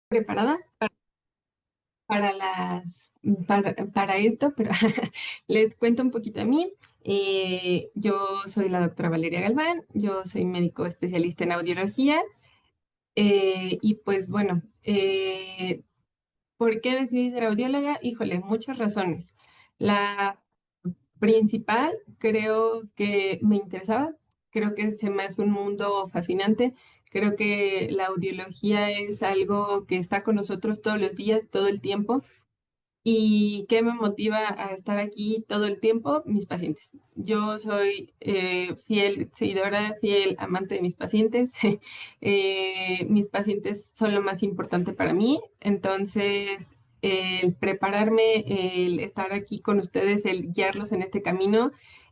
Preparada para para esto, pero les cuento un poquito a mí. Yo soy la doctora Valeria Galván, yo soy médico especialista en audiología y pues bueno, ¿por qué decidí ser audióloga? Híjole, muchas razones. La principal, creo que me interesaba, creo que se me hace un mundo fascinante. Creo que la audiología es algo que está con nosotros todos los días, todo el tiempo. ¿Y qué me motiva a estar aquí todo el tiempo? Mis pacientes. Yo soy fiel seguidora, fiel amante de mis pacientes. Mis pacientes son lo más importante para mí. Entonces, el prepararme, el estar aquí con ustedes, el guiarlos en este camino,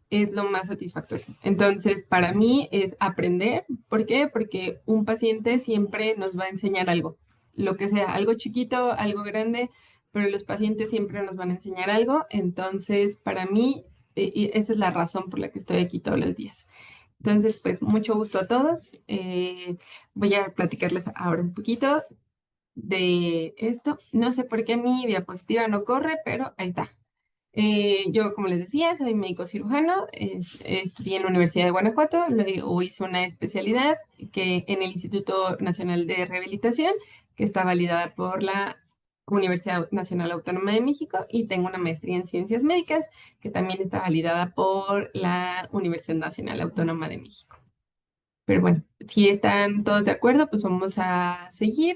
es lo más satisfactorio. Entonces, para mí es aprender. ¿Por qué? Porque un paciente siempre nos va a enseñar algo, lo que sea, algo chiquito, algo grande, pero los pacientes siempre nos van a enseñar algo. Entonces, para mí, y esa es la razón por la que estoy aquí todos los días. Entonces, pues mucho gusto a todos. Voy a platicarles ahora un poquito de esto. No sé por qué mi diapositiva no corre, pero ahí está. Yo, como les decía, soy médico cirujano, estudié en la Universidad de Guanajuato, luego hice una especialidad que en el Instituto Nacional de Rehabilitación, que está validada por la Universidad Nacional Autónoma de México, y tengo una maestría en ciencias médicas, que también está validada por la Universidad Nacional Autónoma de México. Pero bueno, si están todos de acuerdo, pues vamos a seguir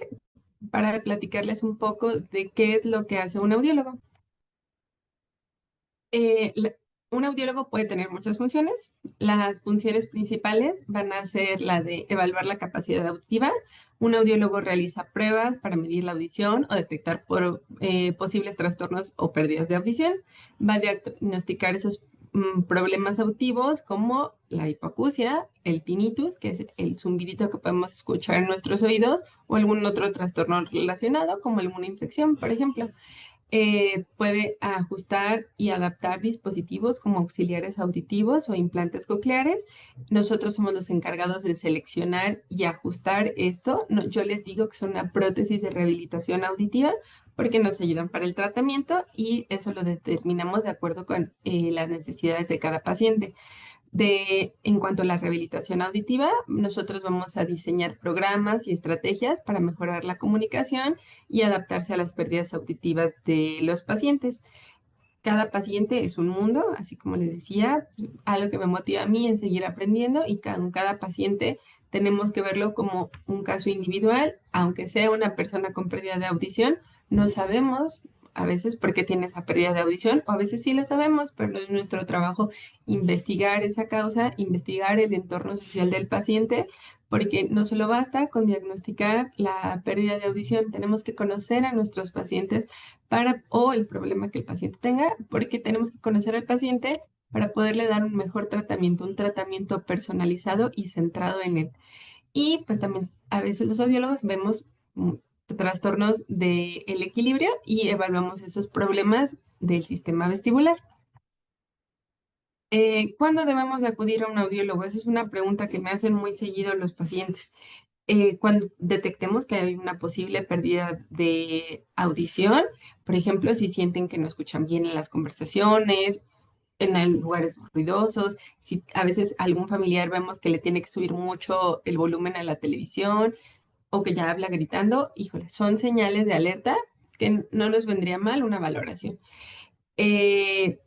para platicarles un poco de qué es lo que hace un audiólogo. Eh, la- un audiólogo puede tener muchas funciones. Las funciones principales van a ser la de evaluar la capacidad auditiva. Un audiólogo realiza pruebas para medir la audición o detectar posibles trastornos o pérdidas de audición. Va a diagnosticar esos problemas auditivos como la hipoacusia, el tinnitus, que es el zumbidito que podemos escuchar en nuestros oídos, o algún otro trastorno relacionado como alguna infección, por ejemplo. Puede ajustar y adaptar dispositivos como auxiliares auditivos o implantes cocleares. Nosotros somos los encargados de seleccionar y ajustar esto. Yo les digo que son una prótesis de rehabilitación auditiva porque nos ayudan para el tratamiento y eso lo determinamos de acuerdo con las necesidades de cada paciente. En cuanto a la rehabilitación auditiva, nosotros vamos a diseñar programas y estrategias para mejorar la comunicación y adaptarse a las pérdidas auditivas de los pacientes. Cada paciente es un mundo, así como les decía, algo que me motiva a mí en seguir aprendiendo, y con cada paciente tenemos que verlo como un caso individual. Aunque sea una persona con pérdida de audición, no sabemos a veces por qué tiene esa pérdida de audición, o a veces sí lo sabemos, pero es nuestro trabajo investigar esa causa, investigar el entorno social del paciente, porque no solo basta con diagnosticar la pérdida de audición, tenemos que conocer a nuestros pacientes o el problema que el paciente tenga, porque tenemos que conocer al paciente para poderle dar un mejor tratamiento, un tratamiento personalizado y centrado en él. Y pues también a veces los audiólogos vemos trastornos del equilibrio y evaluamos esos problemas del sistema vestibular. ¿Cuándo debemos de acudir a un audiólogo? Esa es una pregunta que me hacen muy seguido los pacientes. Cuando detectemos que hay una posible pérdida de audición, por ejemplo, si sienten que no escuchan bien en las conversaciones, lugares ruidosos, si a veces algún familiar vemos que le tiene que subir mucho el volumen a la televisión o que ya habla gritando, híjole, son señales de alerta que no nos vendría mal una valoración. Eh,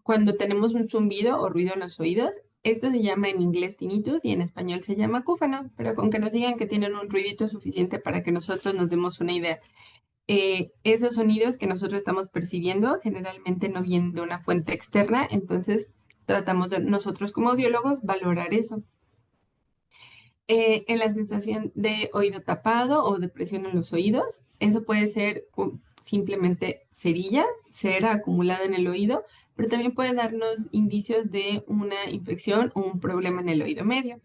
Cuando tenemos un zumbido o ruido en los oídos, esto se llama en inglés tinnitus y en español se llama acúfeno, pero con que nos digan que tienen un ruidito suficiente para que nosotros nos demos una idea. Esos sonidos que nosotros estamos percibiendo generalmente no vienen de una fuente externa, entonces tratamos de nosotros como audiólogos valorar eso. En la sensación de oído tapado o de presión en los oídos, eso puede ser simplemente cerilla, cera acumulada en el oído, pero también puede darnos indicios de una infección o un problema en el oído medio.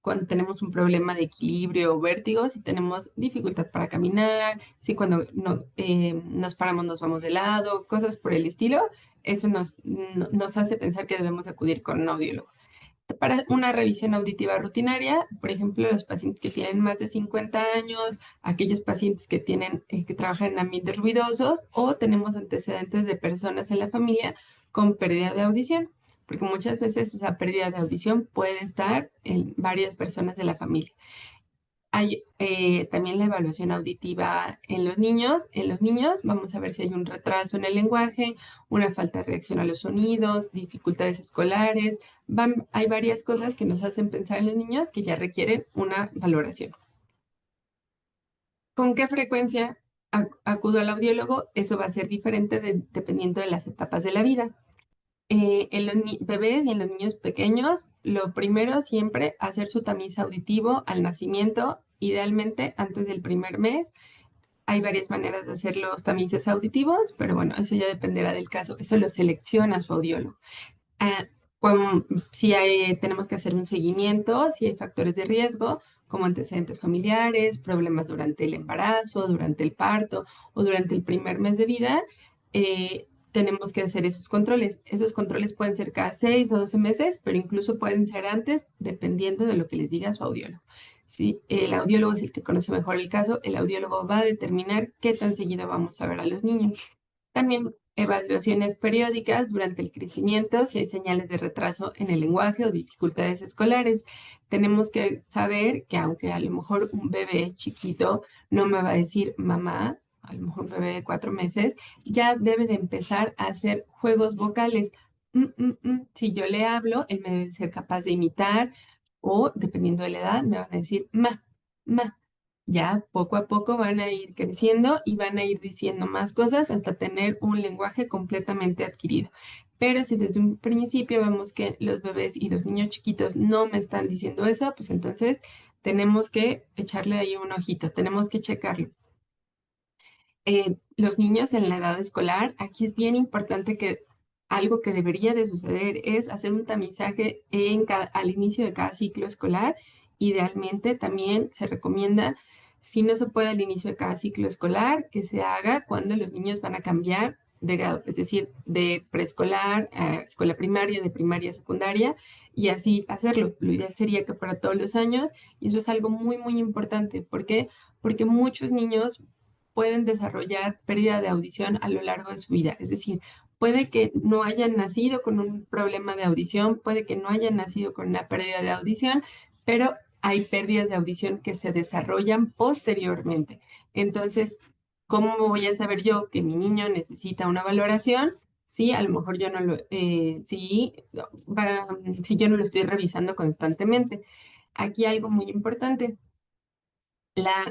Cuando tenemos un problema de equilibrio o vértigo, si tenemos dificultad para caminar, si cuando nos paramos nos vamos de lado, cosas por el estilo, eso nos hace pensar que debemos acudir con un audiólogo. Para una revisión auditiva rutinaria, por ejemplo, los pacientes que tienen más de 50 años, aquellos pacientes que tienen, que trabajan en ambientes ruidosos o tenemos antecedentes de personas en la familia con pérdida de audición, porque muchas veces esa pérdida de audición puede estar en varias personas de la familia. Hay también la evaluación auditiva en los niños. En los niños vamos a ver si hay un retraso en el lenguaje, una falta de reacción a los sonidos, dificultades escolares. Hay varias cosas que nos hacen pensar en los niños que ya requieren una valoración. ¿Con qué frecuencia acudo al audiólogo? Eso va a ser diferente dependiendo de las etapas de la vida. En los bebés y en los niños pequeños, lo primero siempre hacer su tamiz auditivo al nacimiento, idealmente antes del primer mes. Hay varias maneras de hacer los tamices auditivos, pero bueno, eso ya dependerá del caso. Eso lo selecciona su audiólogo. Ah, si tenemos que hacer un seguimiento, si hay factores de riesgo, como antecedentes familiares, problemas durante el embarazo, durante el parto o durante el primer mes de vida, tenemos que hacer esos controles. Esos controles pueden ser cada 6 o 12 meses, pero incluso pueden ser antes, dependiendo de lo que les diga su audiólogo. Si el audiólogo es el que conoce mejor el caso, el audiólogo va a determinar qué tan seguido vamos a ver a los niños. También evaluaciones periódicas durante el crecimiento, si hay señales de retraso en el lenguaje o dificultades escolares. Tenemos que saber que aunque a lo mejor un bebé chiquito no me va a decir mamá, a lo mejor un bebé de 4 meses, ya debe de empezar a hacer juegos vocales. Si yo le hablo, él me debe ser capaz de imitar o, dependiendo de la edad, me van a decir ma. Ya poco a poco van a ir creciendo y van a ir diciendo más cosas hasta tener un lenguaje completamente adquirido. Pero si desde un principio vemos que los bebés y los niños chiquitos no me están diciendo eso, pues entonces tenemos que echarle ahí un ojito, tenemos que checarlo. Los niños en la edad escolar, aquí es bien importante que algo que debería de suceder es hacer un tamizaje al inicio de cada ciclo escolar. Idealmente también se recomienda, si no se puede al inicio de cada ciclo escolar, que se haga cuando los niños van a cambiar de grado, es decir, de preescolar a escuela primaria, de primaria a secundaria, y así hacerlo. Lo ideal sería que fuera todos los años, y eso es algo muy, muy importante. ¿Por qué? Porque muchos niños pueden desarrollar pérdida de audición a lo largo de su vida. Es decir, puede que no hayan nacido con un problema de audición, puede que no hayan nacido con una pérdida de audición, pero hay pérdidas de audición que se desarrollan posteriormente. Entonces, ¿cómo voy a saber yo que mi niño necesita una valoración? Sí, a lo mejor yo no lo, si yo no lo estoy revisando constantemente. Aquí algo muy importante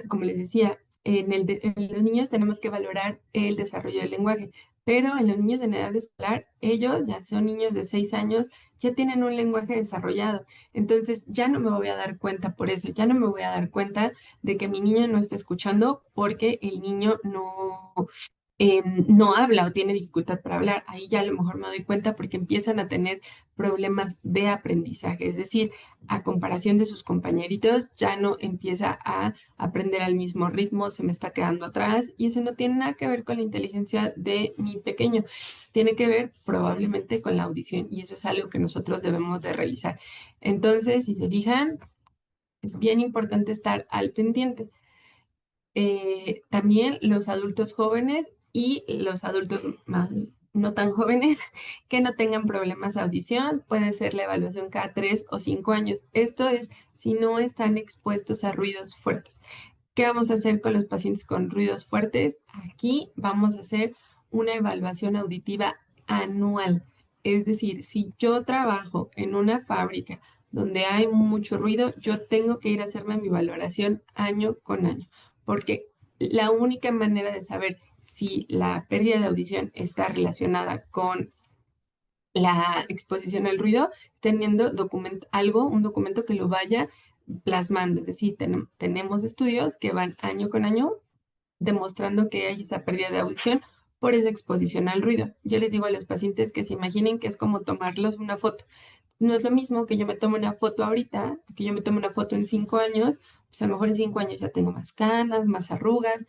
como les decía, en los niños tenemos que valorar el desarrollo del lenguaje, pero en los niños en edad escolar, ellos ya son niños de 6 años, ya tienen un lenguaje desarrollado. Entonces, ya no me voy a dar cuenta por eso, ya no me voy a dar cuenta de que mi niño no está escuchando porque el niño no habla o tiene dificultad para hablar. Ahí ya a lo mejor me doy cuenta porque empiezan a tener problemas de aprendizaje, es decir, a comparación de sus compañeritos, ya no empieza a aprender al mismo ritmo, se me está quedando atrás y eso no tiene nada que ver con la inteligencia de mi pequeño, eso tiene que ver probablemente con la audición y eso es algo que nosotros debemos de revisar. Entonces, si se fijan, es bien importante estar al pendiente. También los adultos jóvenes y los adultos no tan jóvenes que no tengan problemas de audición. Puede ser la evaluación cada 3 o 5 años. Esto es si no están expuestos a ruidos fuertes. ¿Qué vamos a hacer con los pacientes con ruidos fuertes? Aquí vamos a hacer una evaluación auditiva anual. Es decir, si yo trabajo en una fábrica donde hay mucho ruido, yo tengo que ir a hacerme mi valoración año con año, porque la única manera de saber si la pérdida de audición está relacionada con la exposición al ruido es teniendo un documento que lo vaya plasmando. Es decir, tenemos estudios que van año con año demostrando que hay esa pérdida de audición por esa exposición al ruido. Yo les digo a los pacientes que se imaginen que es como tomarlos una foto. No es lo mismo que yo me tome una foto ahorita, que yo me tome una foto en 5 años, pues a lo mejor en 5 años ya tengo más canas, más arrugas,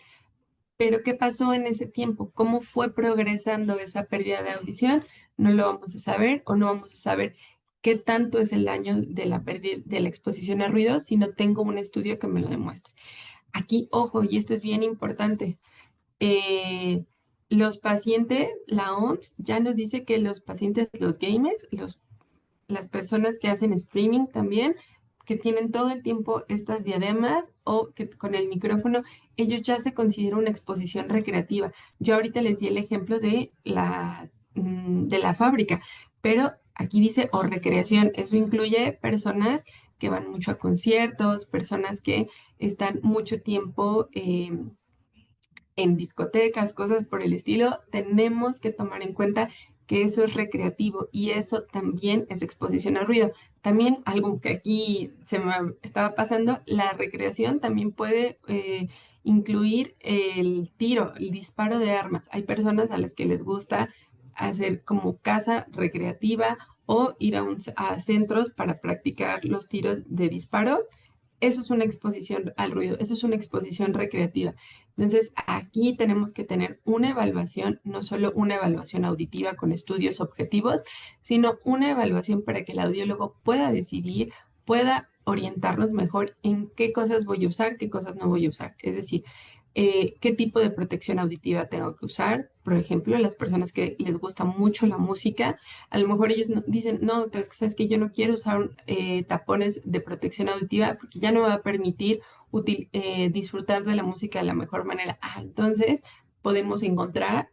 pero ¿qué pasó en ese tiempo? ¿Cómo fue progresando esa pérdida de audición? No lo vamos a saber o no vamos a saber qué tanto es el daño de la pérdida, de la exposición al ruido si no tengo un estudio que me lo demuestre. Aquí, ojo, y esto es bien importante, eh, los pacientes, la OMS ya nos dice que los pacientes, los gamers, las personas que hacen streaming también, que tienen todo el tiempo estas diademas o que con el micrófono, ellos ya se considera una exposición recreativa. Yo ahorita les di el ejemplo de la fábrica, pero aquí dice o recreación. Eso incluye personas que van mucho a conciertos, personas que están mucho tiempo en discotecas, cosas por el estilo. Tenemos que tomar en cuenta que eso es recreativo y eso también es exposición al ruido. También algo que aquí se me estaba pasando, la recreación también puede incluir el tiro, el disparo de armas. Hay personas a las que les gusta hacer como caza recreativa o ir a centros para practicar los tiros de disparo. Eso es una exposición al ruido, eso es una exposición recreativa. Entonces, aquí tenemos que tener una evaluación, no solo una evaluación auditiva con estudios objetivos, sino una evaluación para que el audiólogo pueda decidir, pueda orientarnos mejor en qué cosas voy a usar, qué cosas no voy a usar. Es decir, qué tipo de protección auditiva tengo que usar. Por ejemplo, las personas que les gusta mucho la música, a lo mejor ellos dicen, no, entonces, sabes que yo no quiero usar tapones de protección auditiva porque ya no me va a permitir disfrutar de la música de la mejor manera. Entonces podemos encontrar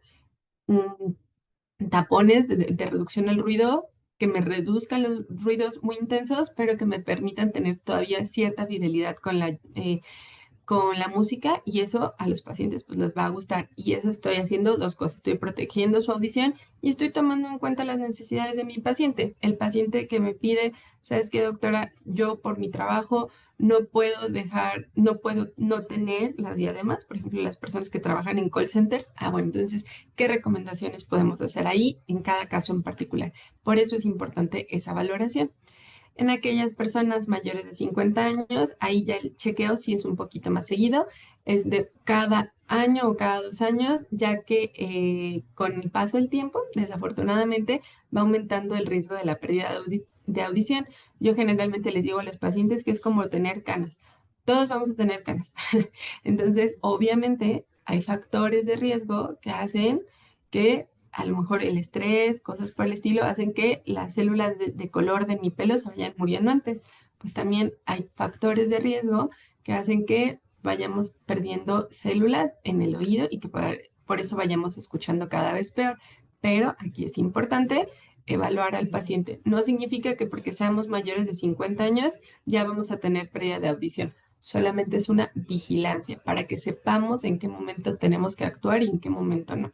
tapones de reducción al ruido que me reduzcan los ruidos muy intensos, pero que me permitan tener todavía cierta fidelidad con la música y eso a los pacientes pues les va a gustar. Y eso estoy haciendo dos cosas. Estoy protegiendo su audición y estoy tomando en cuenta las necesidades de mi paciente. El paciente que me pide, ¿sabes qué, doctora? Yo por mi trabajo no puedo dejar, no puedo no tener las diademas. Por ejemplo, las personas que trabajan en call centers. Bueno, entonces, ¿qué recomendaciones podemos hacer ahí en cada caso en particular? Por eso es importante esa valoración. En aquellas personas mayores de 50 años, ahí ya el chequeo sí es un poquito más seguido, es de cada año o cada 2 años, ya que con el paso del tiempo, desafortunadamente, va aumentando el riesgo de la pérdida de audición. Yo generalmente les digo a los pacientes que es como tener canas. Todos vamos a tener canas. Entonces, obviamente, hay factores de riesgo que hacen que a lo mejor el estrés, cosas por el estilo, hacen que las células de color de mi pelo se vayan muriendo antes. Pues también hay factores de riesgo que hacen que vayamos perdiendo células en el oído y que por eso vayamos escuchando cada vez peor. Pero aquí es importante evaluar al paciente. No significa que porque seamos mayores de 50 años ya vamos a tener pérdida de audición. Solamente es una vigilancia para que sepamos en qué momento tenemos que actuar y en qué momento no.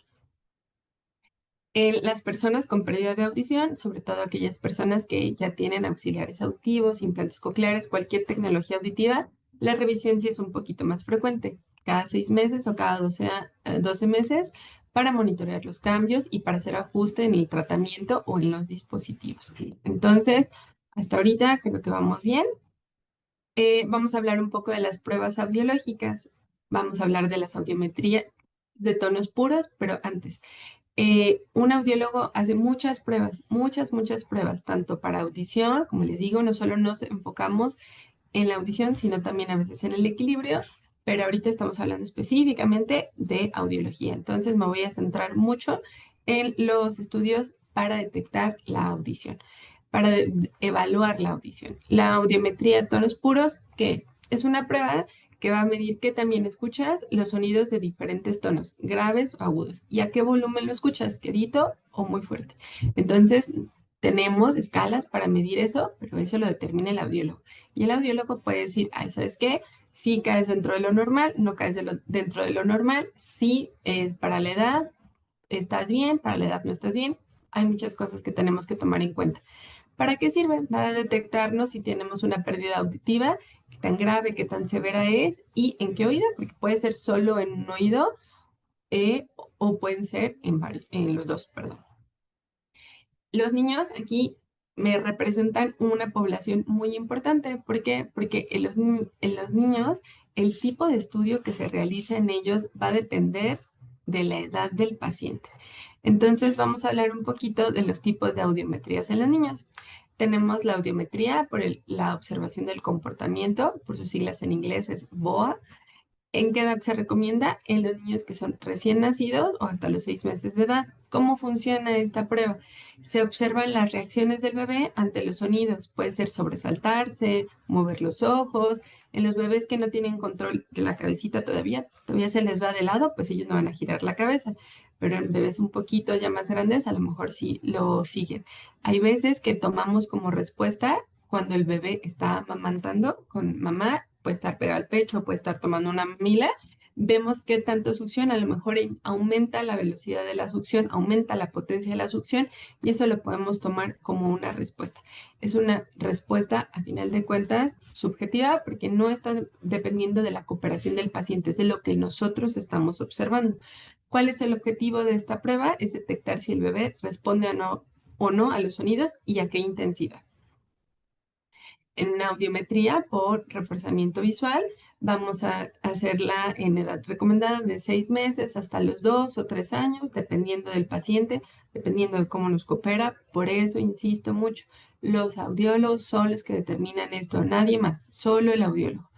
Las personas con pérdida de audición, sobre todo aquellas personas que ya tienen auxiliares auditivos, implantes cocleares, cualquier tecnología auditiva, la revisión sí es un poquito más frecuente, cada 6 meses o cada 12 meses, para monitorear los cambios y para hacer ajuste en el tratamiento o en los dispositivos. Entonces, hasta ahorita creo que vamos bien. Vamos a hablar un poco de las pruebas audiológicas. Vamos a hablar de las audiometrías de tonos puros, pero antes. Un audiólogo hace muchas pruebas, muchas pruebas, tanto para audición, como les digo, no solo nos enfocamos en la audición, sino también a veces en el equilibrio, pero ahorita estamos hablando específicamente de audiología. Entonces me voy a centrar mucho en los estudios para detectar la audición, para evaluar la audición. La audiometría de tonos puros, ¿qué es? Es una prueba que va a medir que también escuchas los sonidos de diferentes tonos, graves o agudos, y a qué volumen lo escuchas, quedito o muy fuerte. Entonces, tenemos escalas para medir eso, pero eso lo determina el audiólogo. Y el audiólogo puede decir, ¿sabes qué? Si caes dentro de lo normal, no caes dentro de lo normal, si para la edad estás bien, para la edad no estás bien. Hay muchas cosas que tenemos que tomar en cuenta. ¿Para qué sirve? Va a detectarnos si tenemos una pérdida auditiva, qué tan grave, qué tan severa es y en qué oído, porque puede ser solo en un oído o pueden ser en los dos, perdón. Los niños aquí me representan una población muy importante. ¿Por qué? Porque en los niños el tipo de estudio que se realiza en ellos va a depender de la edad del paciente. Entonces vamos a hablar un poquito de los tipos de audiometrías en los niños. Tenemos la audiometría por la observación del comportamiento, por sus siglas en inglés es BOA. ¿En qué edad se recomienda? En los niños que son recién nacidos o hasta los 6 meses de edad. ¿Cómo funciona esta prueba? Se observan las reacciones del bebé ante los sonidos. Puede ser sobresaltarse, mover los ojos. En los bebés que no tienen control de la cabecita todavía se les va de lado, pues ellos no van a girar la cabeza. Pero en bebés un poquito ya más grandes, a lo mejor sí lo siguen. Hay veces que tomamos como respuesta cuando el bebé está amamantando con mamá, puede estar pegado al pecho, puede estar tomando una mamila, vemos qué tanto succiona, a lo mejor aumenta la velocidad de la succión, aumenta la potencia de la succión y eso lo podemos tomar como una respuesta. Es una respuesta, a final de cuentas, subjetiva porque no está dependiendo de la cooperación del paciente, es de lo que nosotros estamos observando. ¿Cuál es el objetivo de esta prueba? Es detectar si el bebé responde o no a los sonidos y a qué intensidad. En una audiometría por reforzamiento visual, vamos a hacerla en edad recomendada de 6 meses hasta los 2 o 3 años, dependiendo del paciente, dependiendo de cómo nos coopera. Por eso insisto mucho, los audiólogos son los que determinan esto, nadie más, solo el audiólogo.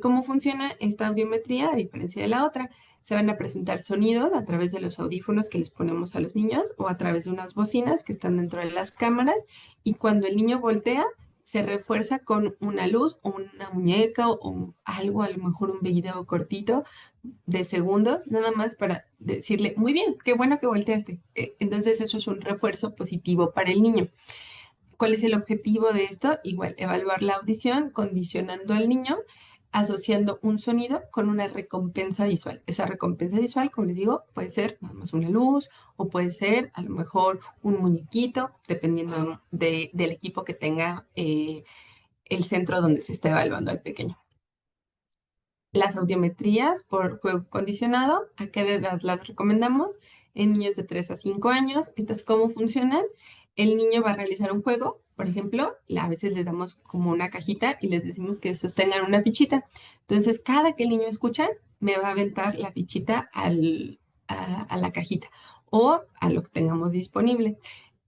¿Cómo funciona esta audiometría a diferencia de la otra? Se van a presentar sonidos a través de los audífonos que les ponemos a los niños o a través de unas bocinas que están dentro de las cámaras y cuando el niño voltea se refuerza con una luz o una muñeca o algo, a lo mejor un video cortito de segundos, nada más para decirle, muy bien, qué bueno que volteaste. Entonces eso es un refuerzo positivo para el niño. ¿Cuál es el objetivo de esto? Igual, evaluar la audición condicionando al niño, asociando un sonido con una recompensa visual. Esa recompensa visual, como les digo, puede ser nada más una luz o puede ser a lo mejor un muñequito, dependiendo del equipo que tenga el centro donde se está evaluando al pequeño. Las audiometrías por juego condicionado, ¿a qué edad las recomendamos? En niños de 3 a 5 años. ¿Estas cómo funcionan? El niño va a realizar un juego, por ejemplo, a veces les damos como una cajita y les decimos que sostengan una fichita. Entonces, cada que el niño escucha, me va a aventar la fichita a la cajita o a lo que tengamos disponible.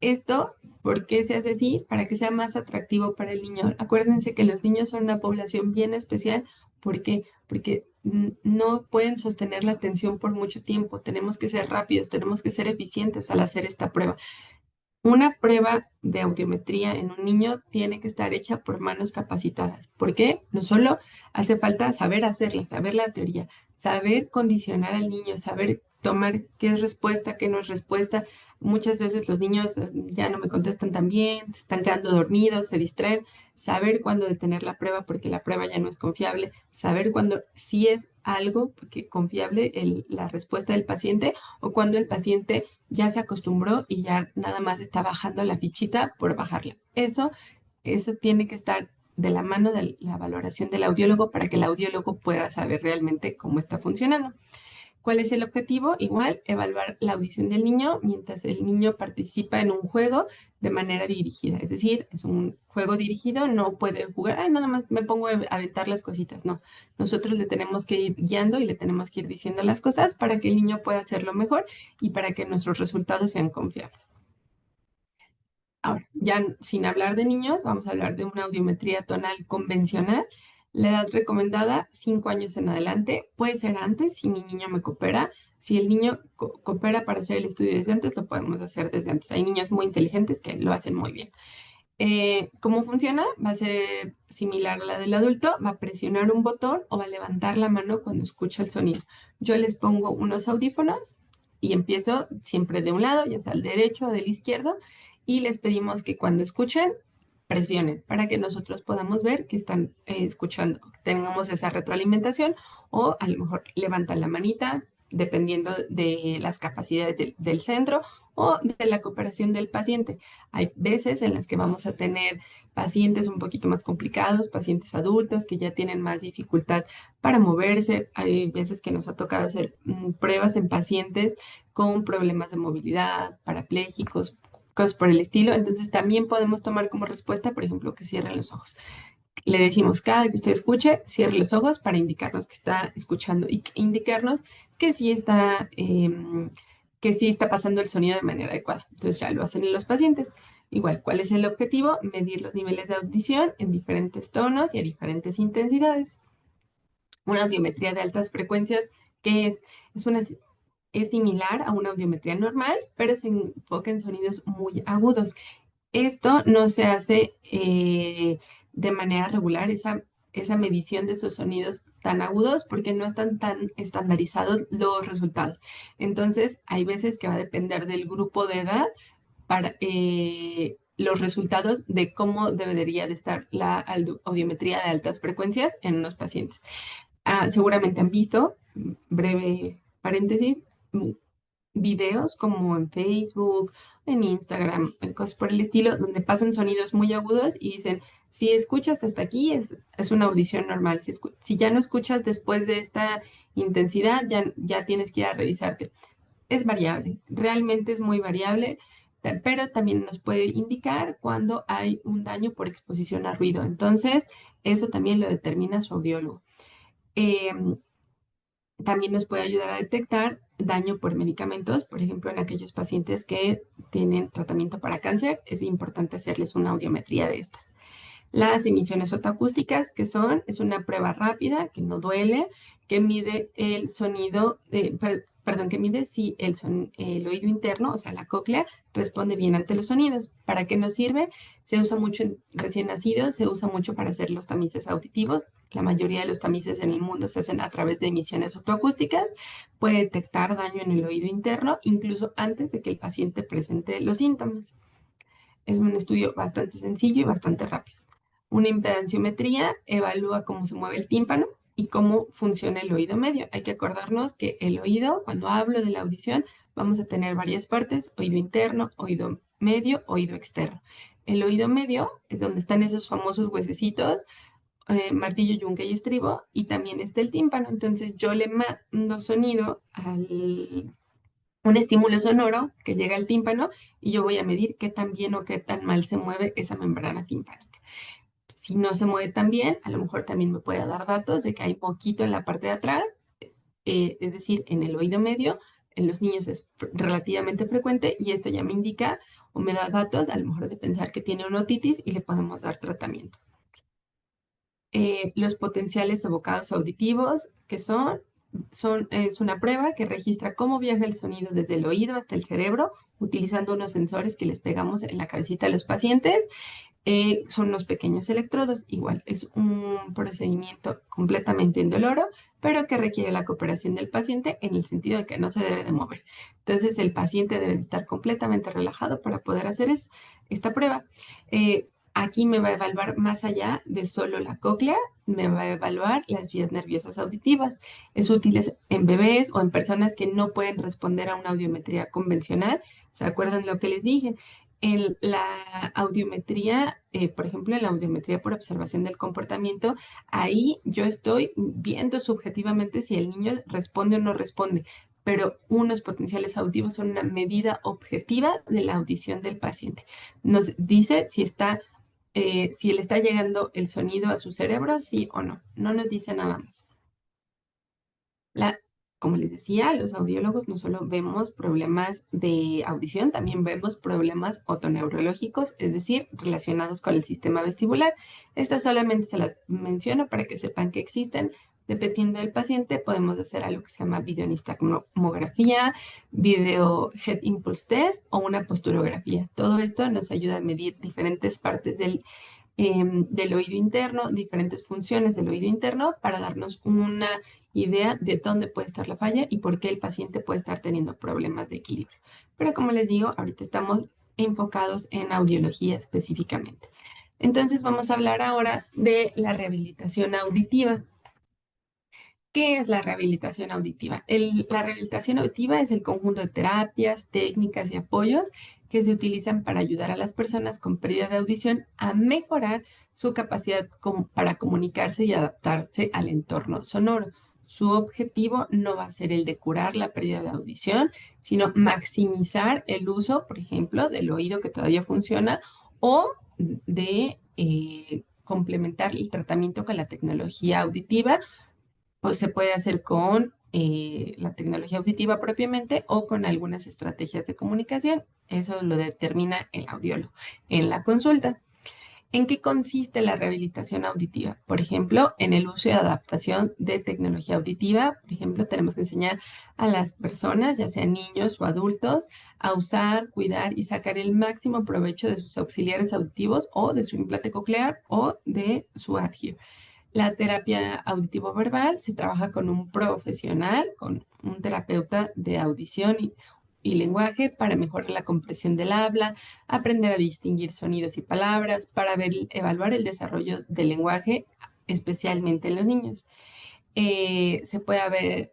Esto, ¿por qué se hace así? Para que sea más atractivo para el niño. Acuérdense que los niños son una población bien especial. ¿Por qué? Porque no pueden sostener la atención por mucho tiempo. Tenemos que ser rápidos, tenemos que ser eficientes al hacer esta prueba. Una prueba de audiometría en un niño tiene que estar hecha por manos capacitadas. ¿Por qué? No solo hace falta saber hacerla, saber la teoría, saber condicionar al niño, saber tomar qué es respuesta, qué no es respuesta. Muchas veces los niños ya no me contestan tan bien, se están quedando dormidos, se distraen. Saber cuándo detener la prueba porque la prueba ya no es confiable. Saber cuándo sí es algo confiable la respuesta del paciente o cuando el paciente ya se acostumbró y ya nada más está bajando la fichita por bajarla. Eso tiene que estar de la mano de la valoración del audiólogo para que el audiólogo pueda saber realmente cómo está funcionando. ¿Cuál es el objetivo? Igual, evaluar la audición del niño mientras el niño participa en un juego de manera dirigida. Es decir, es un juego dirigido, no puede jugar, ay, nada más me pongo a aventar las cositas. No, nosotros le tenemos que ir guiando y le tenemos que ir diciendo las cosas para que el niño pueda hacerlo mejor y para que nuestros resultados sean confiables. Ahora, ya sin hablar de niños, vamos a hablar de una audiometría tonal convencional. La edad recomendada, 5 años en adelante. Puede ser antes si mi niño me coopera. Si el niño coopera para hacer el estudio desde antes, lo podemos hacer desde antes. Hay niños muy inteligentes que lo hacen muy bien. ¿Cómo funciona? Va a ser similar a la del adulto. Va a presionar un botón o va a levantar la mano cuando escucha el sonido. Yo les pongo unos audífonos y empiezo siempre de un lado, ya sea del derecho o del izquierdo, y les pedimos que cuando escuchen, presionen para que nosotros podamos ver que están escuchando. Tengamos esa retroalimentación o a lo mejor levantan la manita dependiendo de las capacidades del centro o de la cooperación del paciente. Hay veces en las que vamos a tener pacientes un poquito más complicados, pacientes adultos que ya tienen más dificultad para moverse. Hay veces que nos ha tocado hacer pruebas en pacientes con problemas de movilidad, parapléjicos, cosas por el estilo. Entonces también podemos tomar como respuesta, por ejemplo, que cierren los ojos. Le decimos cada que usted escuche, cierre los ojos para indicarnos que está escuchando y indicarnos que que sí está pasando el sonido de manera adecuada. Entonces ya lo hacen los pacientes. Igual, ¿cuál es el objetivo? Medir los niveles de audición en diferentes tonos y a diferentes intensidades. Una audiometría de altas frecuencias, ¿qué es? Es similar a una audiometría normal, pero se enfoca en sonidos muy agudos. Esto no se hace de manera regular, esa medición de esos sonidos tan agudos, porque no están tan estandarizados los resultados. Entonces, hay veces que va a depender del grupo de edad para los resultados de cómo debería de estar la audiometría de altas frecuencias en unos pacientes. Seguramente han visto, breve paréntesis, videos como en Facebook, en Instagram, en cosas por el estilo, donde pasan sonidos muy agudos y dicen, si escuchas hasta aquí es una audición normal, si ya no escuchas después de esta intensidad, ya tienes que ir a revisarte. Es variable, realmente es muy variable, pero también nos puede indicar cuando hay un daño por exposición a ruido. Entonces, eso también lo determina su audiólogo. Em, También nos puede ayudar a detectar daño por medicamentos, por ejemplo, en aquellos pacientes que tienen tratamiento para cáncer, es importante hacerles una audiometría de estas. Las emisiones otoacústicas, es una prueba rápida que no duele, que mide el sonido, perdón, que mide si el oído interno, o sea, la cóclea, responde bien ante los sonidos. ¿Para qué nos sirve? Se usa mucho en recién nacidos, se usa mucho para hacer los tamices auditivos. La mayoría de los tamices en el mundo se hacen a través de emisiones otoacústicas. Puede detectar daño en el oído interno, incluso antes de que el paciente presente los síntomas. Es un estudio bastante sencillo y bastante rápido. Una impedanciometría evalúa cómo se mueve el tímpano y cómo funciona el oído medio. Hay que acordarnos que el oído, cuando hablo de la audición, vamos a tener varias partes: oído interno, oído medio, oído externo. El oído medio es donde están esos famosos huesecitos, martillo, yunque y estribo, y también está el tímpano. Entonces yo le mando sonido un estímulo sonoro que llega al tímpano y yo voy a medir qué tan bien o qué tan mal se mueve esa membrana timpánica. Si no se mueve tan bien, a lo mejor también me puede dar datos de que hay poquito en la parte de atrás, es decir, en el oído medio. En los niños es relativamente frecuente y esto ya me indica o me da datos, a lo mejor de pensar que tiene una otitis y le podemos dar tratamiento. Los potenciales evocados auditivos, es una prueba que registra cómo viaja el sonido desde el oído hasta el cerebro, utilizando unos sensores que les pegamos en la cabecita de los pacientes. Son unos pequeños electrodos, igual es un procedimiento completamente indoloro, pero que requiere la cooperación del paciente en el sentido de que no se debe de mover. Entonces el paciente debe de estar completamente relajado para poder hacer esta prueba. Aquí me va a evaluar más allá de solo la cóclea, me va a evaluar las vías nerviosas auditivas. Es útil en bebés o en personas que no pueden responder a una audiometría convencional. ¿Se acuerdan lo que les dije? En la audiometría, por ejemplo, en la audiometría por observación del comportamiento, ahí yo estoy viendo subjetivamente si el niño responde o no responde, pero unos potenciales auditivos son una medida objetiva de la audición del paciente. Nos dice si le está llegando el sonido a su cerebro, sí o no. No nos dice nada más. La, Como les decía, los audiólogos no solo vemos problemas de audición, también vemos problemas otoneurológicos, es decir, relacionados con el sistema vestibular. Estas solamente se las menciono para que sepan que existen. Dependiendo del paciente, podemos hacer algo que se llama videonistagmografía, video head impulse test o una posturografía. Todo esto nos ayuda a medir diferentes partes del oído interno, diferentes funciones del oído interno para darnos una idea de dónde puede estar la falla y por qué el paciente puede estar teniendo problemas de equilibrio. Pero como les digo, ahorita estamos enfocados en audiología específicamente. Entonces vamos a hablar ahora de la rehabilitación auditiva. ¿Qué es la rehabilitación auditiva? La rehabilitación auditiva es el conjunto de terapias, técnicas y apoyos que se utilizan para ayudar a las personas con pérdida de audición a mejorar su capacidad para comunicarse y adaptarse al entorno sonoro. Su objetivo no va a ser el de curar la pérdida de audición, sino maximizar el uso, por ejemplo, del oído que todavía funciona o de complementar el tratamiento con la tecnología auditiva. Pues se puede hacer con la tecnología auditiva propiamente o con algunas estrategias de comunicación. Eso lo determina el audiólogo en la consulta. ¿En qué consiste la rehabilitación auditiva? Por ejemplo, en el uso y adaptación de tecnología auditiva. Por ejemplo, tenemos que enseñar a las personas, ya sean niños o adultos, a usar, cuidar y sacar el máximo provecho de sus auxiliares auditivos o de su implante coclear o de su adhir. La terapia auditivo-verbal se trabaja con un profesional, con un terapeuta de audición y lenguaje para mejorar la comprensión del habla, aprender a distinguir sonidos y palabras, para evaluar el desarrollo del lenguaje, especialmente en los niños. Se puede ver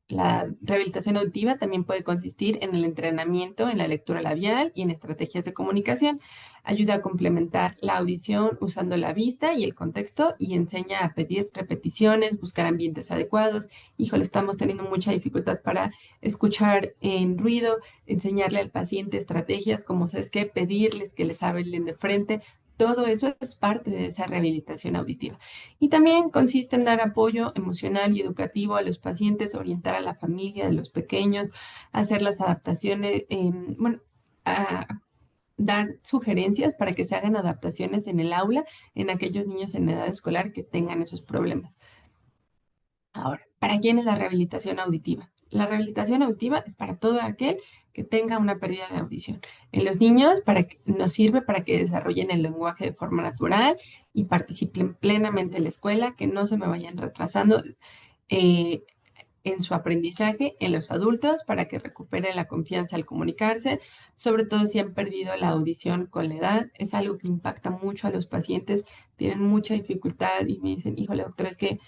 la rehabilitación auditiva también puede consistir en el entrenamiento en la lectura labial y en estrategias de comunicación. Ayuda a complementar la audición usando la vista y el contexto y enseña a pedir repeticiones, buscar ambientes adecuados. Híjole, estamos teniendo mucha dificultad para escuchar en ruido, enseñarle al paciente estrategias como, ¿sabes qué? Pedirles que les hablen de frente. Todo eso es parte de esa rehabilitación auditiva. Y también consiste en dar apoyo emocional y educativo a los pacientes, orientar a la familia de los pequeños, hacer las adaptaciones, bueno, a dar sugerencias para que se hagan adaptaciones en el aula en aquellos niños en edad escolar que tengan esos problemas. Ahora, ¿para quién es la rehabilitación auditiva? La rehabilitación auditiva es para todo aquel que tenga una pérdida de audición. En los niños nos sirve para que desarrollen el lenguaje de forma natural y participen plenamente en la escuela, que no se me vayan retrasando eh, en su aprendizaje. En los adultos para que recuperen la confianza al comunicarse, sobre todo si han perdido la audición con la edad. Es algo que impacta mucho a los pacientes, tienen mucha dificultad y me dicen, híjole, doctor, es que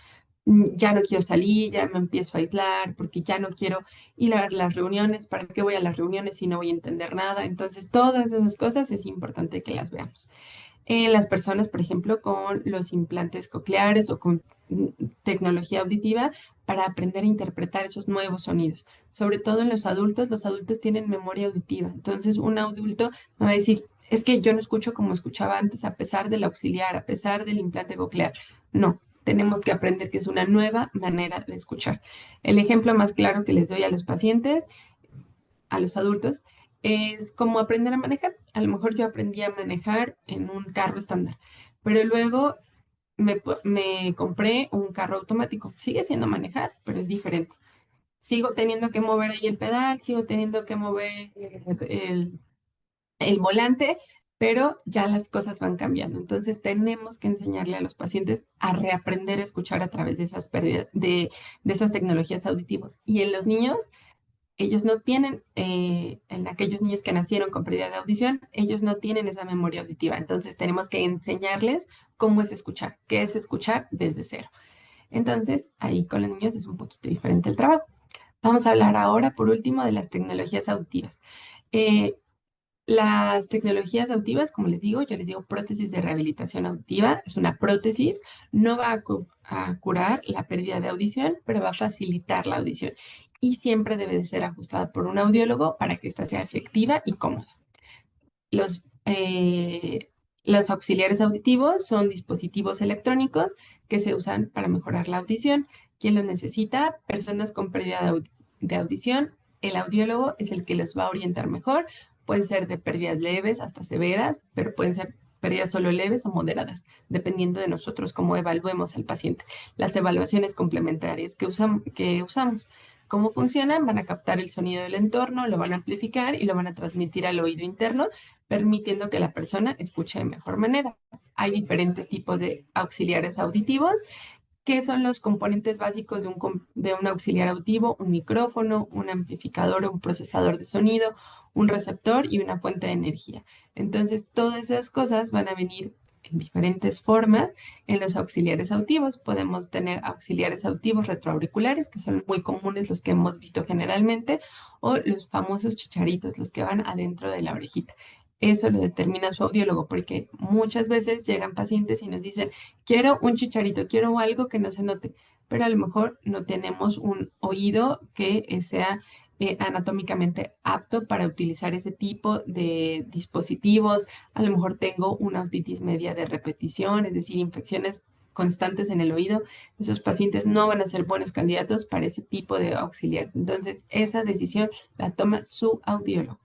ya no quiero salir, ya me empiezo a aislar, porque ya no quiero ir a las reuniones, ¿para qué voy a las reuniones si no voy a entender nada? Entonces, todas esas cosas es importante que las veamos. En las personas, por ejemplo, con los implantes cocleares o con tecnología auditiva para aprender a interpretar esos nuevos sonidos. Sobre todo en los adultos tienen memoria auditiva. Entonces, un adulto me va a decir, es que yo no escucho como escuchaba antes, a pesar del auxiliar, a pesar del implante coclear. No, tenemos que aprender que es una nueva manera de escuchar. El ejemplo más claro que les doy a los pacientes, a los adultos, es como aprender a manejar. A lo mejor yo aprendí a manejar en un carro estándar, pero luego me compré un carro automático. Sigue siendo manejar, pero es diferente. Sigo teniendo que mover ahí el pedal, sigo teniendo que mover el volante, pero ya las cosas van cambiando. Entonces tenemos que enseñarle a los pacientes a reaprender a escuchar a través de esas pérdidas, de esas tecnologías auditivas. Y en los niños, ellos no tienen, en aquellos niños que nacieron con pérdida de audición, ellos no tienen esa memoria auditiva. Entonces tenemos que enseñarles cómo es escuchar, qué es escuchar desde cero. Entonces ahí con los niños es un poquito diferente el trabajo. Vamos a hablar ahora, por último, de las tecnologías auditivas. Eh, las tecnologías auditivas, como les digo, yo les digo prótesis de rehabilitación auditiva, es una prótesis, no va a curar la pérdida de audición, pero va a facilitar la audición y siempre debe de ser ajustada por un audiólogo para que ésta sea efectiva y cómoda. Los auxiliares auditivos son dispositivos electrónicos que se usan para mejorar la audición. ¿Quién los necesita? Personas con pérdida de audición. El audiólogo es el que los va a orientar mejor. Pueden ser de pérdidas leves hasta severas, pero pueden ser pérdidas solo leves o moderadas, dependiendo de nosotros cómo evaluemos al paciente. Las evaluaciones complementarias que usamos. ¿Cómo funcionan? Van a captar el sonido del entorno, lo van a amplificar y lo van a transmitir al oído interno, permitiendo que la persona escuche de mejor manera. Hay diferentes tipos de auxiliares auditivos. ¿Qué son los componentes básicos de un auxiliar auditivo? Un micrófono, un amplificador o un procesador de sonido, un receptor y una fuente de energía. Entonces, todas esas cosas van a venir en diferentes formas en los auxiliares auditivos. Podemos tener auxiliares auditivos retroauriculares, que son muy comunes los que hemos visto generalmente, o los famosos chicharitos, los que van adentro de la orejita. Eso lo determina su audiólogo, porque muchas veces llegan pacientes y nos dicen, quiero un chicharito, quiero algo que no se note, pero a lo mejor no tenemos un oído que sea anatómicamente apto para utilizar ese tipo de dispositivos. A lo mejor tengo una otitis media de repetición, es decir, infecciones constantes en el oído, esos pacientes no van a ser buenos candidatos para ese tipo de auxiliares. Entonces, esa decisión la toma su audiólogo.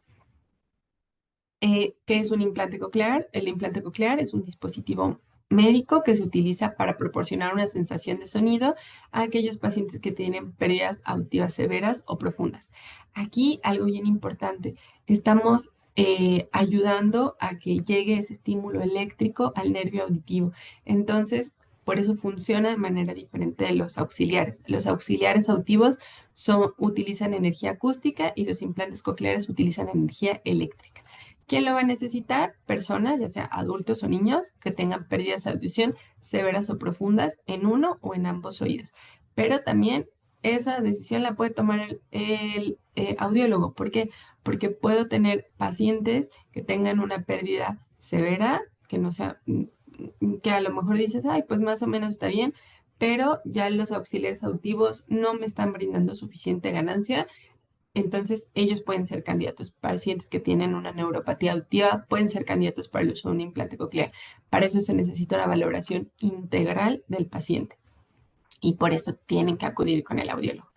¿Qué es un implante coclear? El implante coclear es un dispositivo médico que se utiliza para proporcionar una sensación de sonido a aquellos pacientes que tienen pérdidas auditivas severas o profundas. Aquí algo bien importante, estamos ayudando a que llegue ese estímulo eléctrico al nervio auditivo. Entonces, por eso funciona de manera diferente de los auxiliares. Los auxiliares auditivos utilizan energía acústica y los implantes cocleares utilizan energía eléctrica. ¿Quién lo va a necesitar? Personas, ya sea adultos o niños, que tengan pérdidas de audición severas o profundas en uno o en ambos oídos. Pero también esa decisión la puede tomar el audiólogo. ¿Por qué? Porque puedo tener pacientes que tengan una pérdida severa, que no sea, que a lo mejor dices, ay, pues más o menos está bien, pero ya los auxiliares auditivos no me están brindando suficiente ganancia, entonces, ellos pueden ser candidatos. Pacientes que tienen una neuropatía auditiva pueden ser candidatos para el uso de un implante coclear. Para eso se necesita una valoración integral del paciente y por eso tienen que acudir con el audiólogo.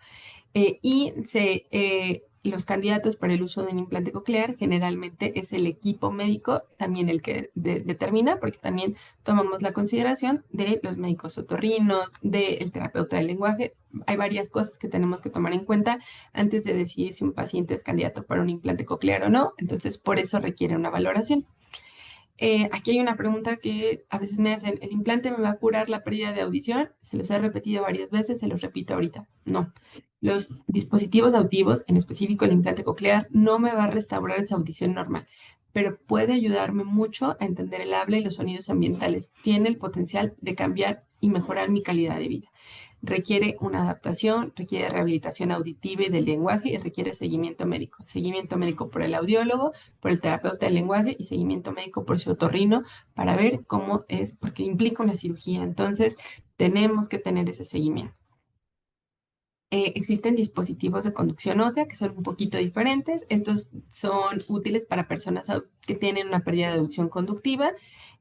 Los candidatos para el uso de un implante coclear generalmente es el equipo médico también el que determina, porque también tomamos la consideración de los médicos otorrinos, del terapeuta del lenguaje. Hay varias cosas que tenemos que tomar en cuenta antes de decidir si un paciente es candidato para un implante coclear o no. Entonces, por eso requiere una valoración. Aquí hay una pregunta que a veces me hacen, ¿el implante me va a curar la pérdida de audición? Se los he repetido varias veces, se los repito ahorita. No. Los dispositivos auditivos, en específico el implante coclear, no me va a restaurar esa audición normal, pero puede ayudarme mucho a entender el habla y los sonidos ambientales. Tiene el potencial de cambiar y mejorar mi calidad de vida. Requiere una adaptación, requiere rehabilitación auditiva y del lenguaje y requiere seguimiento médico. Seguimiento médico por el audiólogo, por el terapeuta del lenguaje y seguimiento médico por su otorrino para ver cómo es, porque implica una cirugía. Entonces, tenemos que tener ese seguimiento. Existen dispositivos de conducción ósea que son un poquito diferentes. Estos son útiles para personas que tienen una pérdida de audición conductiva,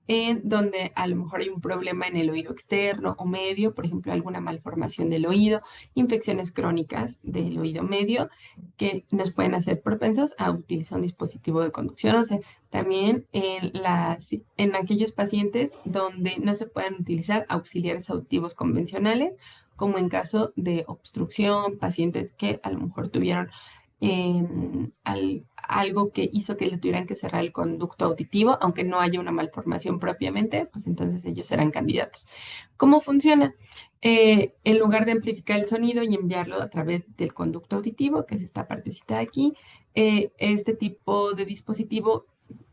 en donde a lo mejor hay un problema en el oído externo o medio, por ejemplo, alguna malformación del oído, infecciones crónicas del oído medio, que nos pueden hacer propensos a utilizar un dispositivo de conducción ósea. También en aquellos pacientes donde no se pueden utilizar auxiliares auditivos convencionales, como en caso de obstrucción, pacientes que a lo mejor tuvieron algo que hizo que le tuvieran que cerrar el conducto auditivo, aunque no haya una malformación propiamente, pues entonces ellos serán candidatos. ¿Cómo funciona? En lugar de amplificar el sonido y enviarlo a través del conducto auditivo, que es esta partecita de aquí, este tipo de dispositivo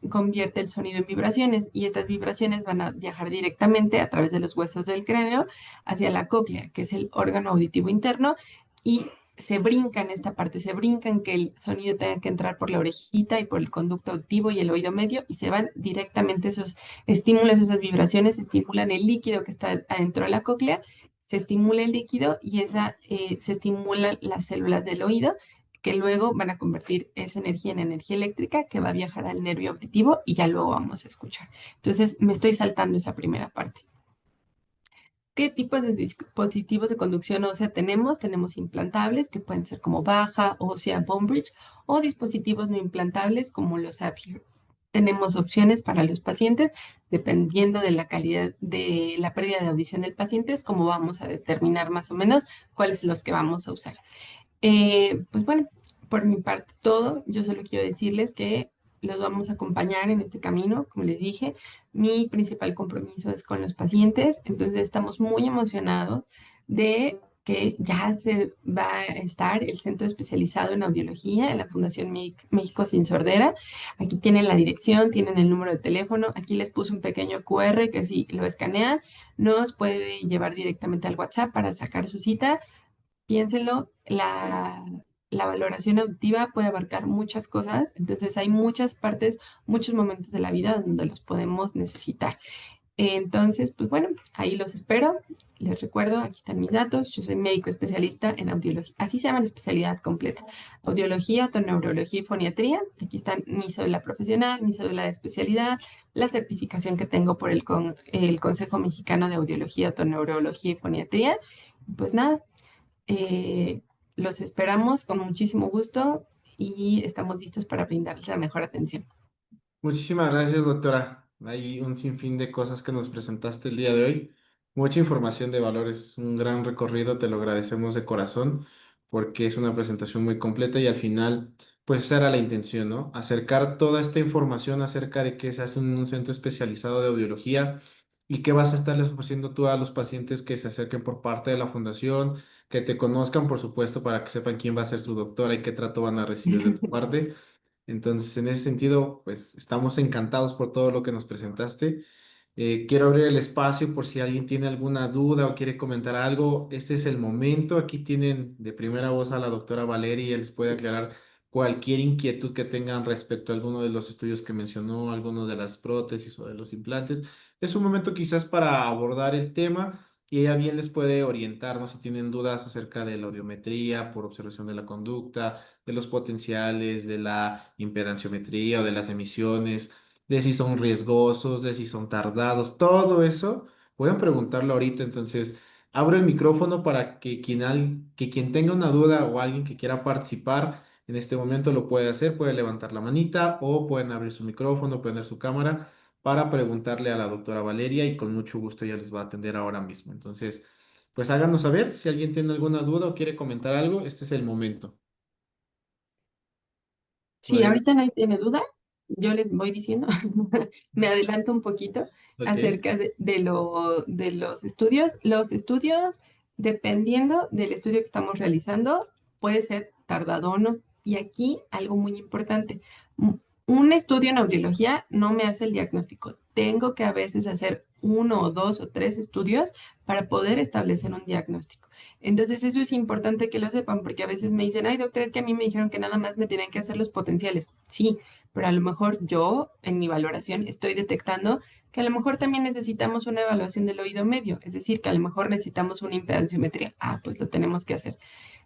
convierte el sonido en vibraciones y estas vibraciones van a viajar directamente a través de los huesos del cráneo hacia la cóclea, que es el órgano auditivo interno, y se brincan esta parte, se brincan que el sonido tenga que entrar por la orejita y por el conducto auditivo y el oído medio y se van directamente esos estímulos, esas vibraciones, estimulan el líquido que está adentro de la cóclea, se estimula el líquido y se estimulan las células del oído que luego van a convertir esa energía en energía eléctrica que va a viajar al nervio auditivo y ya luego vamos a escuchar. Entonces, me estoy saltando esa primera parte. ¿Qué tipos de dispositivos de conducción ósea tenemos? Tenemos implantables, que pueden ser como baja, ósea, bone bridge, o dispositivos no implantables como los Adhere. Tenemos opciones para los pacientes, dependiendo de la calidad de la pérdida de audición del paciente, es como vamos a determinar más o menos cuáles son los que vamos a usar. Pues bueno, por mi parte es todo. Yo solo quiero decirles que los vamos a acompañar en este camino. Como les dije, mi principal compromiso es con los pacientes, entonces estamos muy emocionados de que ya se va a estar el centro especializado en audiología en la Fundación México Sin Sordera. Aquí tienen la dirección, tienen el número de teléfono. Aquí les puse un pequeño QR que si lo escanean nos puede llevar directamente al WhatsApp para sacar su cita. Piénsenlo, la valoración auditiva puede abarcar muchas cosas, entonces hay muchas partes, muchos momentos de la vida donde los podemos necesitar. Entonces, pues bueno, ahí los espero. Les recuerdo, aquí están mis datos. Yo soy médico especialista en audiología. Así se llama la especialidad completa. Audiología, otoneurología y foniatría. Aquí están mi cédula profesional, mi cédula de especialidad, la certificación que tengo por el Consejo Mexicano de Audiología, Otoneurología y Foniatría. Pues nada, eh, los esperamos con muchísimo gusto y estamos listos para brindarles la mejor atención. Muchísimas gracias, doctora. Hay un sinfín de cosas que nos presentaste el día de hoy. Mucha información de valores, un gran recorrido, te lo agradecemos de corazón porque es una presentación muy completa y al final, pues esa era la intención, ¿no? Acercar toda esta información acerca de qué se hace en un centro especializado de audiología y qué vas a estarles ofreciendo tú a los pacientes que se acerquen por parte de la fundación, que te conozcan, por supuesto, para que sepan quién va a ser su doctora y qué trato van a recibir de tu parte. Entonces, en ese sentido, pues estamos encantados por todo lo que nos presentaste. Quiero abrir el espacio por si alguien tiene alguna duda o quiere comentar algo. Este es el momento. Aquí tienen de primera voz a la doctora Valeria y ella les puede aclarar cualquier inquietud que tengan respecto a alguno de los estudios que mencionó, alguno de las prótesis o de los implantes. Es un momento quizás para abordar el tema y ella bien les puede orientar, ¿no? Si tienen dudas acerca de la audiometría por observación de la conducta, de los potenciales, de la impedanciometría o de las emisiones, de si son riesgosos, de si son tardados, todo eso, pueden preguntarlo ahorita. Entonces, abro el micrófono para que que quien tenga una duda o alguien que quiera participar en este momento lo puede hacer, puede levantar la manita o pueden abrir su micrófono, prender su cámara para preguntarle a la doctora Valeria y con mucho gusto ella les va a atender ahora mismo. Entonces, pues háganos saber si alguien tiene alguna duda o quiere comentar algo, este es el momento. Si Pueden- ahorita nadie tiene duda, yo les voy diciendo, me adelanto un poquito Ok. acerca de los estudios. Los estudios, dependiendo del estudio que estamos realizando, puede ser tardado o no. Y aquí algo muy importante, un estudio en audiología no me hace el diagnóstico. Tengo que a veces hacer uno o dos o tres estudios para poder establecer un diagnóstico. Entonces, eso es importante que lo sepan, porque a veces me dicen, ay, doctor, es que a mí me dijeron que nada más me tenían que hacer los potenciales. Sí, pero a lo mejor yo, en mi valoración, estoy detectando que a lo mejor también necesitamos una evaluación del oído medio, es decir, que a lo mejor necesitamos una impedanciometría. Ah, pues lo tenemos que hacer.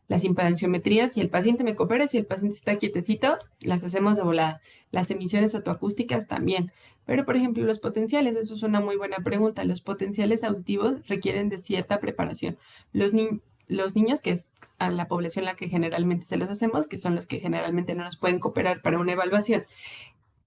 Las impedanciometrías, si el paciente me coopera, si el paciente está quietecito, las hacemos de volada. Las emisiones otoacústicas también. Pero, por ejemplo, los potenciales, eso es una muy buena pregunta. Los potenciales auditivos requieren de cierta preparación. Los, ni- los niños, que es a la población a la que generalmente se los hacemos, que son los que generalmente no nos pueden cooperar para una evaluación,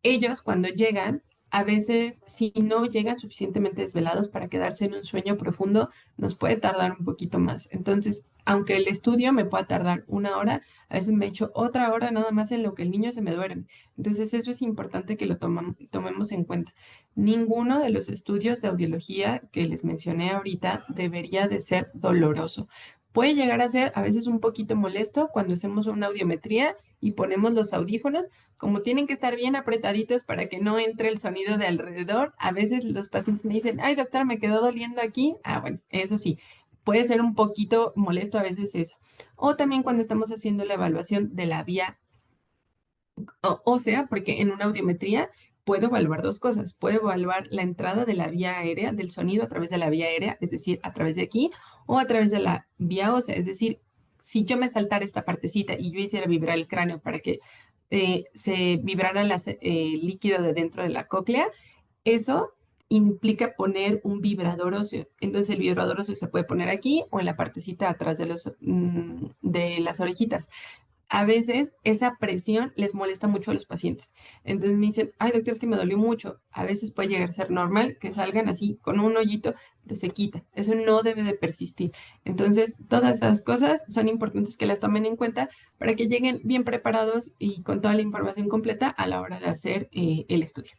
ellos cuando llegan, a veces si no llegan suficientemente desvelados para quedarse en un sueño profundo, nos puede tardar un poquito más. Entonces, aunque el estudio me pueda tardar una hora, a veces me echo otra hora nada más en lo que el niño se me duerme. Entonces, eso es importante que lo tomemos en cuenta. Ninguno de los estudios de audiología que les mencioné ahorita debería de ser doloroso. Puede llegar a ser a veces un poquito molesto cuando hacemos una audiometría y ponemos los audífonos, como tienen que estar bien apretaditos para que no entre el sonido de alrededor. A veces los pacientes me dicen, ay doctor, me quedó doliendo aquí. Ah, bueno, eso sí, puede ser un poquito molesto a veces eso. O también cuando estamos haciendo la evaluación de la vía ósea, porque en una audiometría puedo evaluar dos cosas. Puedo evaluar la entrada de la vía aérea, del sonido a través de la vía aérea, es decir, a través de aquí, o a través de la vía ósea, es decir, si yo me saltara esta partecita y yo hiciera vibrar el cráneo para que se vibrara el líquido de dentro de la cóclea, eso implica poner un vibrador óseo. Entonces el vibrador óseo se puede poner aquí o en la partecita atrás de las orejitas. A veces esa presión les molesta mucho a los pacientes. Entonces me dicen, ay doctor, es que me dolió mucho. A veces puede llegar a ser normal que salgan así con un hoyito, pero se quita. Eso no debe de persistir. Entonces, todas esas cosas son importantes que las tomen en cuenta para que lleguen bien preparados y con toda la información completa a la hora de hacer el estudio.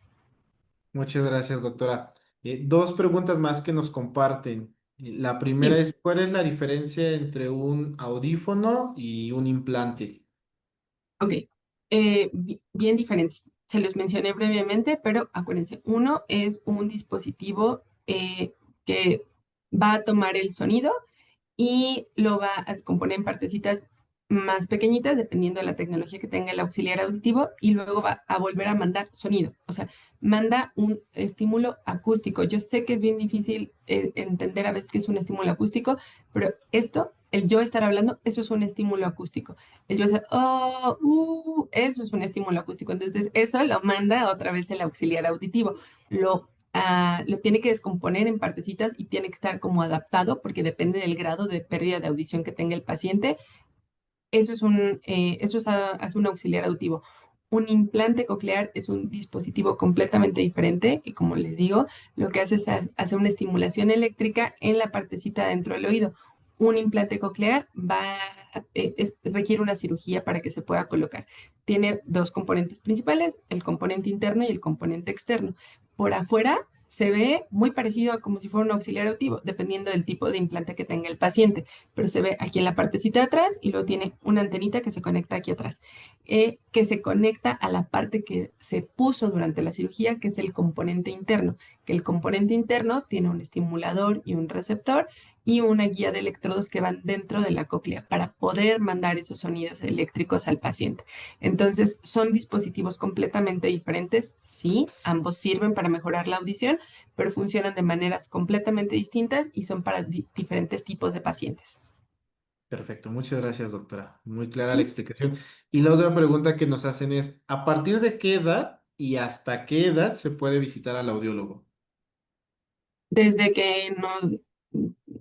Muchas gracias, doctora. Dos preguntas más que nos comparten. La primera Sí, es, ¿cuál es la diferencia entre un audífono y un implante? ok. Bien diferentes. Se los mencioné brevemente, pero acuérdense, uno es un dispositivo que va a tomar el sonido y lo va a descomponer en partecitas más pequeñitas, dependiendo de la tecnología que tenga el auxiliar auditivo, y luego va a volver a mandar sonido. O sea, manda un estímulo acústico. Yo sé que es bien difícil entender a veces que es un estímulo acústico, pero esto, el yo estar hablando, eso es un estímulo acústico. El yo hacer, oh, eso es un estímulo acústico. Entonces, eso lo manda otra vez el auxiliar auditivo. Lo tiene que descomponer en partecitas y tiene que estar como adaptado porque depende del grado de pérdida de audición que tenga el paciente. Hace un auxiliar auditivo. Un implante coclear es un dispositivo completamente diferente que, como les digo, lo que hace es hacer una estimulación eléctrica en la partecita dentro del oído. Un implante coclear requiere una cirugía para que se pueda colocar. Tiene dos componentes principales, el componente interno y el componente externo. Por afuera se ve muy parecido a como si fuera un auxiliar auditivo, dependiendo del tipo de implante que tenga el paciente, pero se ve aquí en la partecita de atrás y luego tiene una antenita que se conecta aquí atrás, que se conecta a la parte que se puso durante la cirugía, que es el componente interno, que el componente interno tiene un estimulador y un receptor y una guía de electrodos que van dentro de la cóclea para poder mandar esos sonidos eléctricos al paciente. Entonces, son dispositivos completamente diferentes. Sí, ambos sirven para mejorar la audición, pero funcionan de maneras completamente distintas y son para diferentes tipos de pacientes. Perfecto, muchas gracias, doctora. Muy clara la ¿Sí? explicación. Y la otra pregunta que nos hacen es, ¿a partir de qué edad y hasta qué edad se puede visitar al audiólogo? Desde que nos,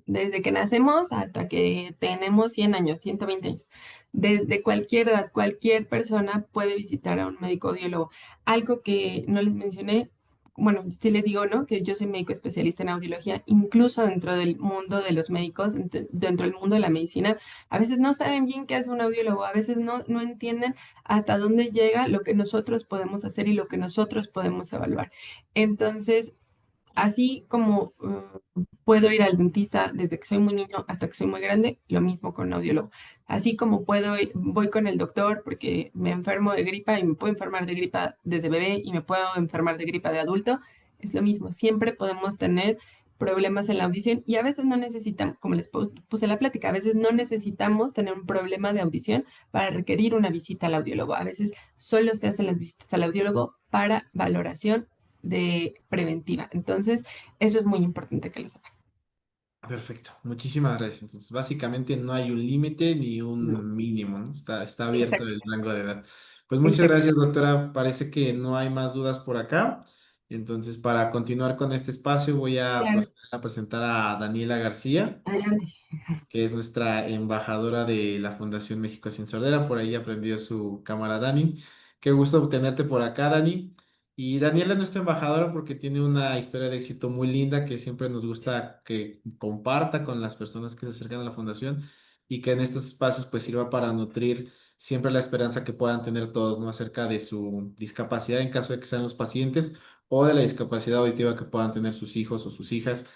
desde que nacemos hasta que tenemos 100 años, 120 años. Desde cualquier edad, cualquier persona puede visitar a un médico audiólogo. Algo que no les mencioné, bueno, sí les digo, ¿no? Que yo soy médico especialista en audiología, incluso dentro del mundo de los médicos, dentro del mundo de la medicina, a veces no saben bien qué hace un audiólogo, a veces no entienden hasta dónde llega lo que nosotros podemos hacer y lo que nosotros podemos evaluar. Entonces, así como puedo ir al dentista desde que soy muy niño hasta que soy muy grande, lo mismo con un audiólogo. Así como voy con el doctor porque me enfermo de gripa y me puedo enfermar de gripa desde bebé y me puedo enfermar de gripa de adulto, es lo mismo. Siempre podemos tener problemas en la audición y a veces no necesitamos, como les puse en la plática, a veces no necesitamos tener un problema de audición para requerir una visita al audiólogo. A veces solo se hacen las visitas al audiólogo para valoración de preventiva. Entonces, eso es muy importante que lo sepan. Perfecto, muchísimas gracias. Entonces, básicamente no hay un límite ni No, un mínimo, ¿no? Está abierto el exacto, rango de edad. Pues muchas exacto. gracias, doctora. Parece que no hay más dudas por acá. Entonces, para continuar con este espacio, voy a Claro, proceder a presentar a Daniela García, adelante. que es nuestra embajadora de la Fundación México Sin Sordera. Por ahí aprendió su cámara Dani. Qué gusto tenerte por acá, Dani. Y Daniela es nuestra embajadora porque tiene una historia de éxito muy linda que siempre nos gusta que comparta con las personas que se acercan a la fundación y que en estos espacios pues sirva para nutrir siempre la esperanza que puedan tener todos, ¿no? Acerca de su discapacidad en caso de que sean los pacientes o de la discapacidad auditiva que puedan tener sus hijos o sus hijas.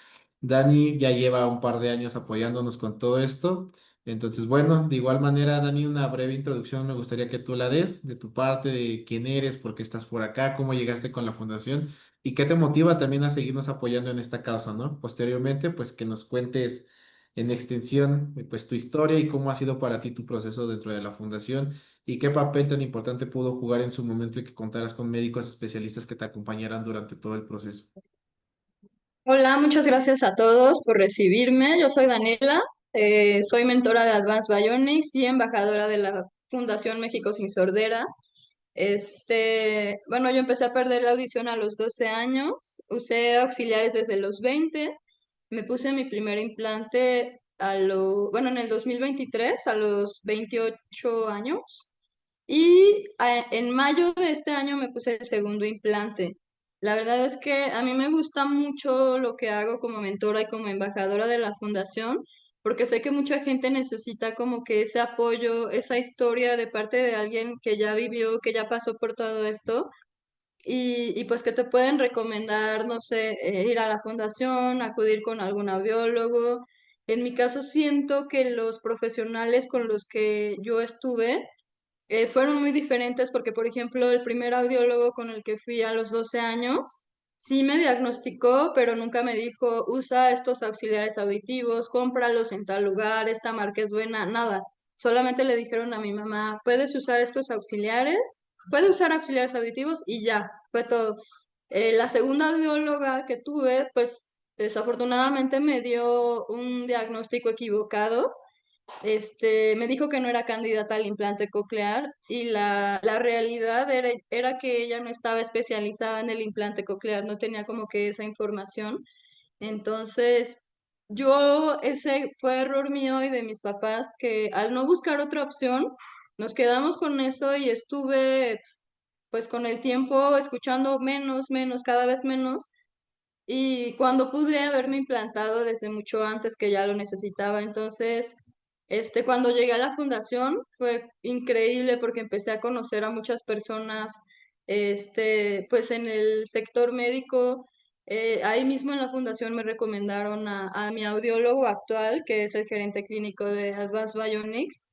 Dani ya lleva un par de años apoyándonos con todo esto. Entonces, bueno, de igual manera, Dani, una breve introducción me gustaría que tú la des de tu parte, de quién eres, por qué estás por acá, cómo llegaste con la fundación y qué te motiva también a seguirnos apoyando en esta causa, ¿no? Posteriormente, pues que nos cuentes en extensión, pues tu historia y cómo ha sido para ti tu proceso dentro de la fundación y qué papel tan importante pudo jugar en su momento y que contaras con médicos especialistas que te acompañaran durante todo el proceso. Hola, muchas gracias a todos por recibirme. Yo soy Daniela, soy mentora de Advanced Bionics y embajadora de la Fundación México Sin Sordera. Bueno, yo empecé a perder la audición a los 12 años, usé auxiliares desde los 20, me puse mi primer implante bueno, en el 2023, a los 28 años. Y en mayo de este año me puse el segundo implante. La verdad es que a mí me gusta mucho lo que hago como mentora y como embajadora de la fundación, porque sé que mucha gente necesita como que ese apoyo, esa historia de parte de alguien que ya vivió, que ya pasó por todo esto, y pues que te pueden recomendar, no sé, ir a la fundación, acudir con algún audiólogo. En mi caso siento que los profesionales con los que yo estuve, fueron muy diferentes porque, por ejemplo, el primer audiólogo con el que fui a los 12 años, sí me diagnosticó, pero nunca me dijo, usa estos auxiliares auditivos, cómpralos en tal lugar, esta marca es buena, nada. solamente le dijeron a mi mamá, puedes usar estos auxiliares, puede usar auxiliares auditivos y ya, fue todo. La segunda bióloga que tuve, pues desafortunadamente me dio un diagnóstico equivocado. Me dijo que no era candidata al implante coclear y la realidad era que ella no estaba especializada en el implante coclear, no tenía como que esa información. Entonces, ese fue error mío y de mis papás que al no buscar otra opción, nos quedamos con eso y estuve pues con el tiempo escuchando menos, cada vez menos. Y cuando pude haberme implantado desde mucho antes que ya lo necesitaba, entonces, cuando llegué a la fundación fue increíble porque empecé a conocer a muchas personas, pues en el sector médico, ahí mismo en la fundación me recomendaron a mi audiólogo actual, que es el gerente clínico de Advanced Bionics,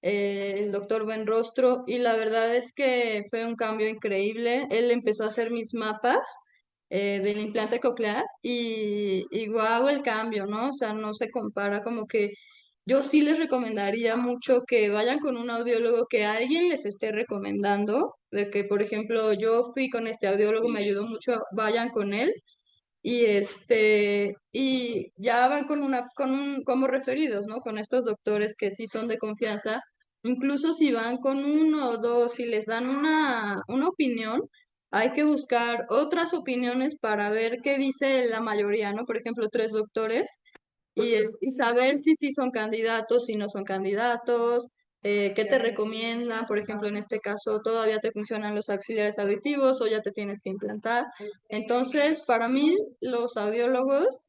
el doctor Benrostro, y la verdad es que fue un cambio increíble. Él empezó a hacer mis mapas del implante coclear y guau el cambio, ¿no? O sea, no se compara como que yo sí les recomendaría mucho que vayan con un audiólogo que alguien les esté recomendando, de que, por ejemplo, yo fui con este audiólogo, me ayudó mucho, vayan con él y ya van como referidos, ¿no? Con estos doctores que sí son de confianza. Incluso si van con uno o dos y les dan una opinión, hay que buscar otras opiniones para ver qué dice la mayoría, ¿no? Por ejemplo, tres doctores y saber si sí son candidatos, si no son candidatos, qué te recomiendan, por ejemplo, en este caso, todavía te funcionan los auxiliares auditivos o ya te tienes que implantar. Entonces, para mí, los audiólogos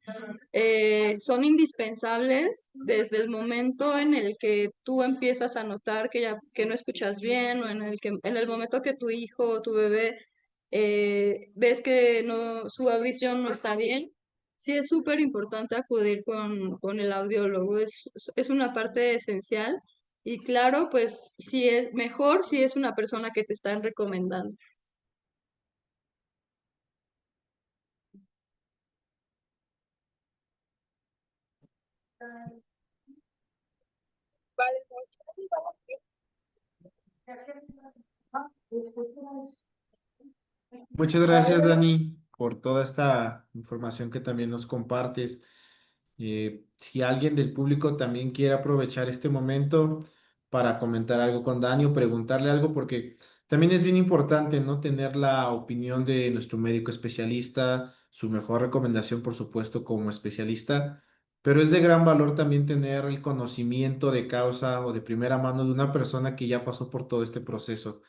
son indispensables desde el momento en el que tú empiezas a notar que no escuchas bien o en el momento que tu hijo o tu bebé ves que no, su audición no está bien. Sí, es súper importante acudir con el audiólogo, es una parte esencial y claro, pues sí es mejor si es una persona que te están recomendando. Muchas gracias, Dani, por toda esta información que también nos compartes. Si alguien del público también quiere aprovechar este momento para comentar algo con Dani o preguntarle algo, porque también es bien importante, ¿no? Tener la opinión de nuestro médico especialista, su mejor recomendación, por supuesto, como especialista, pero es de gran valor también tener el conocimiento de causa o de primera mano de una persona que ya pasó por todo este proceso.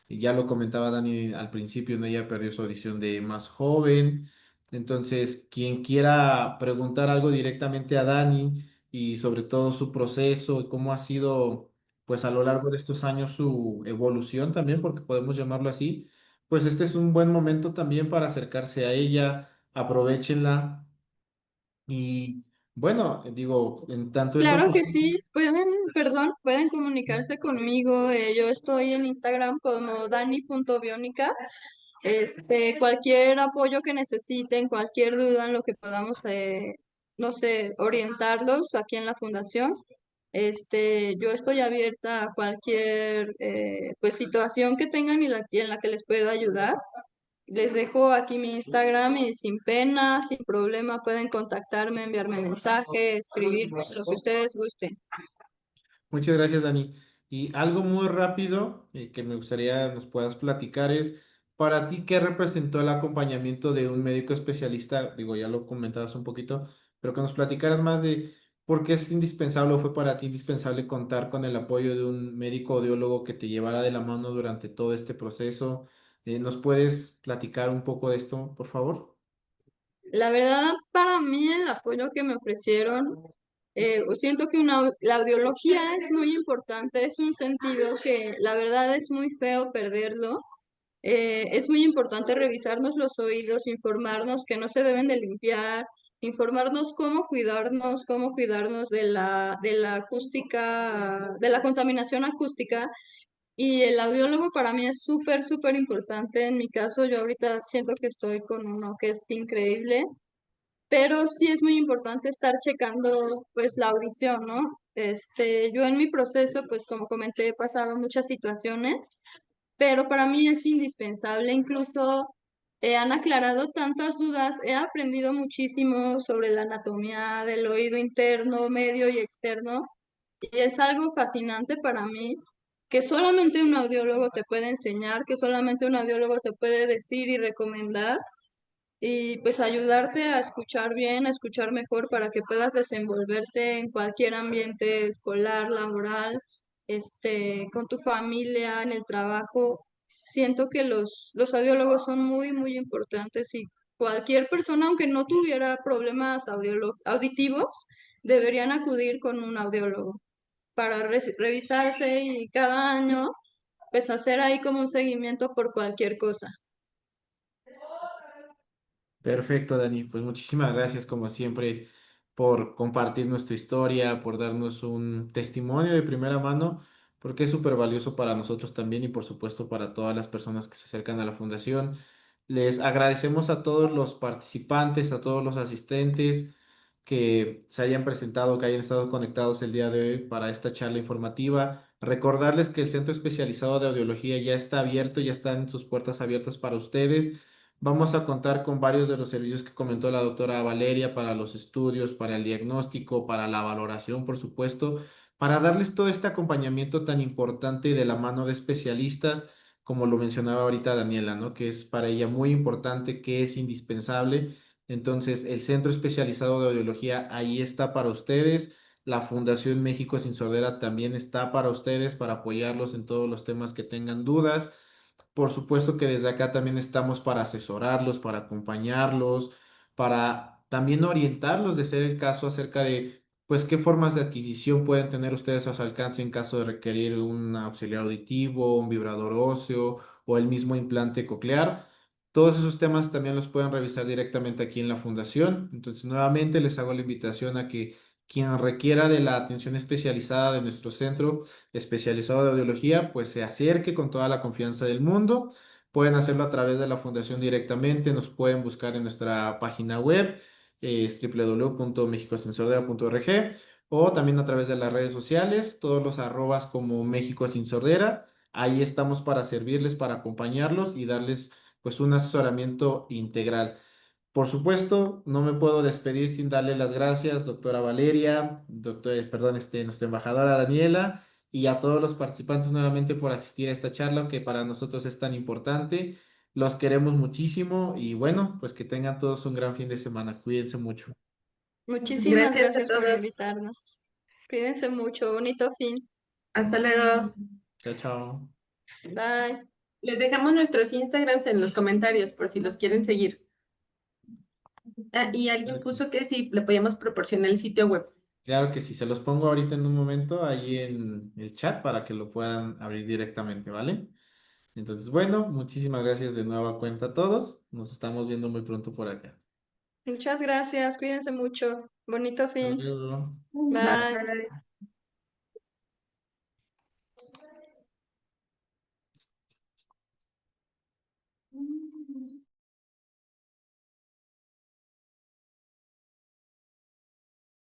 Y ya lo comentaba Dani al principio, ¿no? Ella perdió su audición de más joven. Entonces, quien quiera preguntar algo directamente a Dani y sobre todo su proceso y cómo ha sido, pues a lo largo de estos años su evolución también, porque podemos llamarlo así, pues este es un buen momento también para acercarse a ella, aprovechenla y bueno, digo, en tanto eso Claro que sucede. sí, pueden comunicarse conmigo. Yo estoy en Instagram como dani.bionica. Cualquier apoyo que necesiten, cualquier duda en lo que podamos, no sé, orientarlos aquí en la fundación. Yo estoy abierta a cualquier pues situación que tengan y en la que les pueda ayudar. Les dejo aquí mi Instagram y sin pena, sin problema pueden contactarme, enviarme mensaje, escribir, lo que ustedes gusten. Muchas gracias, Dani. Y algo muy rápido que me gustaría nos puedas platicar es, para ti, ¿qué representó el acompañamiento de un médico especialista? Digo, ya lo comentabas un poquito, pero que nos platicaras más de por qué es indispensable o fue para ti indispensable contar con el apoyo de un médico audiólogo que te llevara de la mano durante todo este proceso. ¿Nos puedes platicar un poco de esto, por favor? La verdad, para mí el apoyo que me ofrecieron, siento que la audiología es muy importante, es un sentido que la verdad es muy feo perderlo. Es muy importante revisarnos los oídos, informarnos que no se deben de limpiar, informarnos cómo cuidarnos de la acústica, de la contaminación acústica. Y el audiólogo para mí es súper importante. En mi caso, yo ahorita siento que estoy con uno que es increíble, pero sí es muy importante estar checando pues la audición, ¿no? Yo en mi proceso, pues como comenté, he pasado muchas situaciones, pero para mí es indispensable. Incluso han aclarado tantas dudas, he aprendido muchísimo sobre la anatomía del oído interno, medio y externo, y es algo fascinante para mí que solamente un audiólogo te puede enseñar, que solamente un audiólogo te puede decir y recomendar y pues ayudarte a escuchar bien, a escuchar mejor para que puedas desenvolverte en cualquier ambiente escolar, laboral, con tu familia, en el trabajo. Siento que los audiólogos son muy, muy importantes y cualquier persona, aunque no tuviera problemas auditivos, deberían acudir con un audiólogo para revisarse y cada año pues hacer ahí como un seguimiento por cualquier cosa. Perfecto, Dani. Pues muchísimas gracias, como siempre, por compartirnos tu historia, por darnos un testimonio de primera mano, porque es súper valioso para nosotros también y, por supuesto, para todas las personas que se acercan a la fundación. Les agradecemos a todos los participantes, a todos los asistentes que se hayan presentado, que hayan estado conectados el día de hoy para esta charla informativa. Recordarles que el Centro Especializado de Audiología ya está abierto, ya están sus puertas abiertas para ustedes. Vamos a contar con varios de los servicios que comentó la doctora Valeria para los estudios, para el diagnóstico, para la valoración, por supuesto, para darles todo este acompañamiento tan importante de la mano de especialistas, como lo mencionaba ahorita Daniela, ¿no? Que es para ella muy importante, que es indispensable. Entonces, el Centro Especializado de Audiología ahí está para ustedes. La Fundación México Sin Sordera también está para ustedes, para apoyarlos en todos los temas que tengan dudas. Por supuesto que desde acá también estamos para asesorarlos, para acompañarlos, para también orientarlos, de ser el caso, acerca de, pues, qué formas de adquisición pueden tener ustedes a su alcance en caso de requerir un auxiliar auditivo, un vibrador óseo o el mismo implante coclear. Todos esos temas también los pueden revisar directamente aquí en la fundación. Entonces, nuevamente les hago la invitación a que quien requiera de la atención especializada de nuestro centro especializado de audiología, pues se acerque con toda la confianza del mundo. Pueden hacerlo a través de la fundación directamente, nos pueden buscar en nuestra página web, es www.mexicosinsordera.org, o también a través de las redes sociales, todos los arrobas como México Sin Sordera. Ahí estamos para servirles, para acompañarlos y darles pues un asesoramiento integral. Por supuesto, no me puedo despedir sin darle las gracias, doctora Valeria, perdón, nuestra embajadora Daniela, y a todos los participantes nuevamente por asistir a esta charla que para nosotros es tan importante. Los queremos muchísimo y bueno, pues que tengan todos un gran fin de semana. Cuídense mucho. Muchísimas Gracias a gracias por todos. invitarnos. Cuídense mucho, bonito fin. Hasta luego. Chao, chao. Bye. Les dejamos nuestros Instagrams en los comentarios por si los quieren seguir. Ah, y alguien puso que si le podíamos proporcionar el sitio web. Claro que sí, se los pongo ahorita en un momento ahí en el chat para que lo puedan abrir directamente, ¿vale? Entonces, bueno, muchísimas gracias de nueva cuenta a todos. Nos estamos viendo muy pronto por acá. Muchas gracias, cuídense mucho. Bonito Hasta fin. luego. Bye. Bye.